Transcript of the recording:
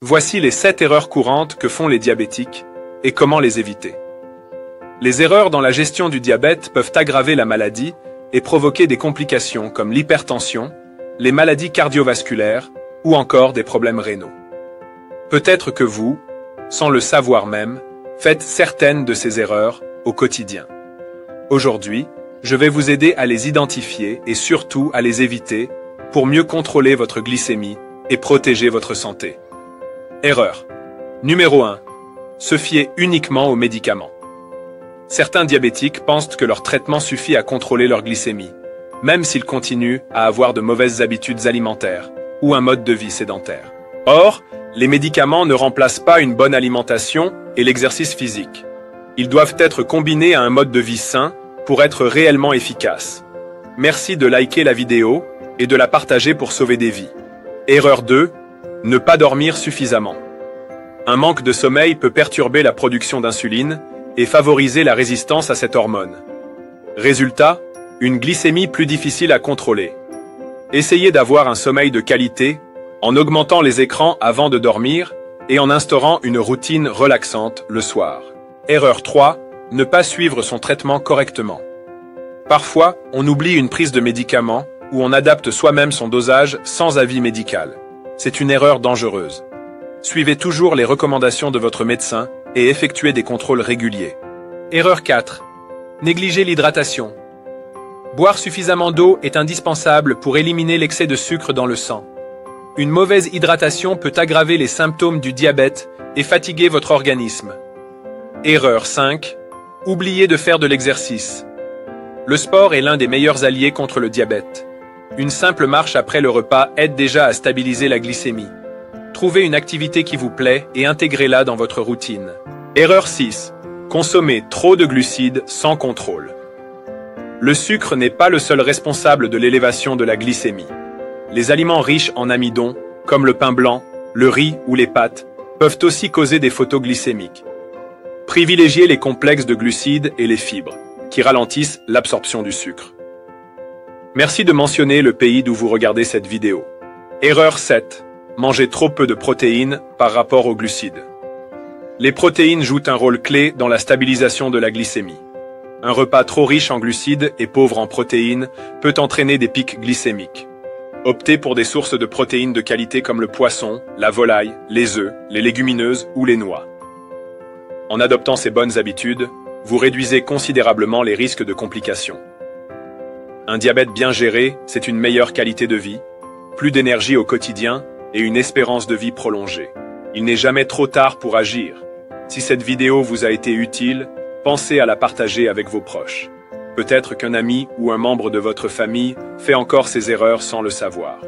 Voici les 7 erreurs courantes que font les diabétiques et comment les éviter. Les erreurs dans la gestion du diabète peuvent aggraver la maladie et provoquer des complications comme l'hypertension, les maladies cardiovasculaires ou encore des problèmes rénaux. Peut-être que vous, sans le savoir même, faites certaines de ces erreurs au quotidien. Aujourd'hui, je vais vous aider à les identifier et surtout à les éviter pour mieux contrôler votre glycémie et protéger votre santé. Erreur. Numéro 1. Se fier uniquement aux médicaments. Certains diabétiques pensent que leur traitement suffit à contrôler leur glycémie, même s'ils continuent à avoir de mauvaises habitudes alimentaires ou un mode de vie sédentaire. Or, les médicaments ne remplacent pas une bonne alimentation et l'exercice physique. Ils doivent être combinés à un mode de vie sain pour être réellement efficaces. Merci de liker la vidéo et de la partager pour sauver des vies. Erreur 2. Ne pas dormir suffisamment. Un manque de sommeil peut perturber la production d'insuline et favoriser la résistance à cette hormone. Résultat, une glycémie plus difficile à contrôler. Essayez d'avoir un sommeil de qualité en augmentant les écrans avant de dormir et en instaurant une routine relaxante le soir. Erreur 3. Ne pas suivre son traitement correctement. Parfois, on oublie une prise de médicament ou on adapte soi-même son dosage sans avis médical. C'est une erreur dangereuse. Suivez toujours les recommandations de votre médecin et effectuez des contrôles réguliers. Erreur 4. Négliger l'hydratation. Boire suffisamment d'eau est indispensable pour éliminer l'excès de sucre dans le sang. Une mauvaise hydratation peut aggraver les symptômes du diabète et fatiguer votre organisme. Erreur 5. Oubliez de faire de l'exercice. Le sport est l'un des meilleurs alliés contre le diabète. Une simple marche après le repas aide déjà à stabiliser la glycémie. Trouvez une activité qui vous plaît et intégrez-la dans votre routine. Erreur 6. Consommer trop de glucides sans contrôle. Le sucre n'est pas le seul responsable de l'élévation de la glycémie. Les aliments riches en amidon, comme le pain blanc, le riz ou les pâtes, peuvent aussi causer des photoglycémiques. Privilégiez les complexes de glucides et les fibres, qui ralentissent l'absorption du sucre. Merci de mentionner le pays d'où vous regardez cette vidéo. Erreur 7. Manger trop peu de protéines par rapport aux glucides. Les protéines jouent un rôle clé dans la stabilisation de la glycémie. Un repas trop riche en glucides et pauvre en protéines peut entraîner des pics glycémiques. Optez pour des sources de protéines de qualité comme le poisson, la volaille, les œufs, les légumineuses ou les noix. En adoptant ces bonnes habitudes, vous réduisez considérablement les risques de complications. Un diabète bien géré, c'est une meilleure qualité de vie, plus d'énergie au quotidien et une espérance de vie prolongée. Il n'est jamais trop tard pour agir. Si cette vidéo vous a été utile, pensez à la partager avec vos proches. Peut-être qu'un ami ou un membre de votre famille fait encore ces erreurs sans le savoir.